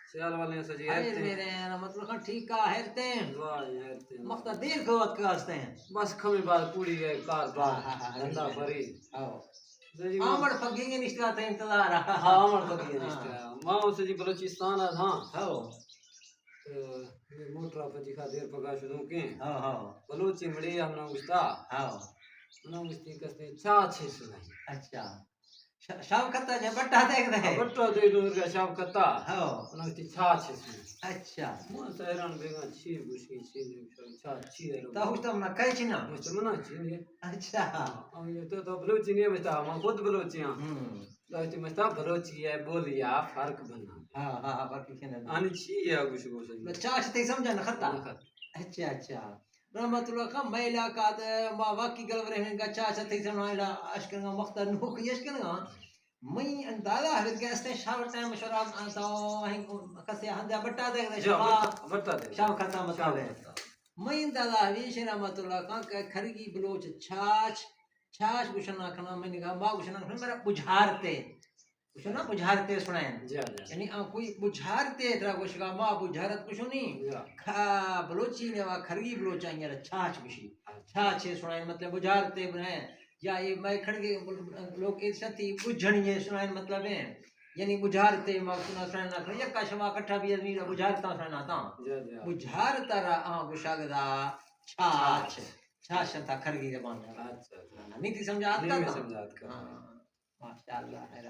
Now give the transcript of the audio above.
सियाल वाले सजी हाय हेरते मेरे ना मतलब का ठीक का हेरते हैं वाह हेरते मख्ता देर को वक्त कास्ते हैं बस खमी बात पूरी है कार बात हाँ धंधा भरी आओ सजी आमड़ पगेंगे निश्चित है इंतजार हाँ अमर बगी रिश्ता माँ सजी बलूचिस्तान है हाँ आओ तो ये मोटरा पची खा देर पका शुरू के हाँ बलूची मड़ी हमने उस्ता आओ हमने उस्ती कसते छा छे सुनाई अच्छा शाम खत्ता जब बट्टा देख रहे बट्टा दे दूर का शाम कता हाँ हमने उस्ती छा छे सुनाई अच्छा मां सहरान बेगा छी बुशी छी छा छी है तो उस तो ना कहीं ना मुझे मना छी ने अच्छा हम ये तो बलूची नहीं बता हम खुद बलूची हैं तो मस्ता बलूची है बोलिया फर्क बना हाँ पर किसी ने आनी छी है कुछ कुछ मैं चाच ते समझा ना खत्ता अच्छा रहमतुल्लाह का महिला का मा वाकी गल रहे का चाचा ते समझा अशकन का मख्तर नुक यशकन का मई अंदाजा हर के अस्ते शाव टाइम शराब आता है कसे हंदा बट्टा दे बट्टा दे शाव खत्म मतलब मई अंदाजा हवीश रहमतुल्लाह का खरगी बलोच छाछ गुशना खना मैंने कहा बा गुशना मेरा बुझारते कुछ बुझारते सुनाए यानी कोई बुझारते तेरा कुछ का माँ बुझारत कुछ नहीं खा बलोची ने वा खरगी बलोचा यार छाछ कुछ छाछ सुनाए मतलब बुझारते बने या ये मैं खड़गे लोग एक सती बुझणी है सुनाए मतलब है यानी बुझारते माँ सुना सुना ना खड़े का शमा इकट्ठा भी आदमी बुझारता सुना ता बुझारता रा गुशागदा छाछ छाछ था खरगी जबान अच्छा नीति समझात का माशाअल्लाह है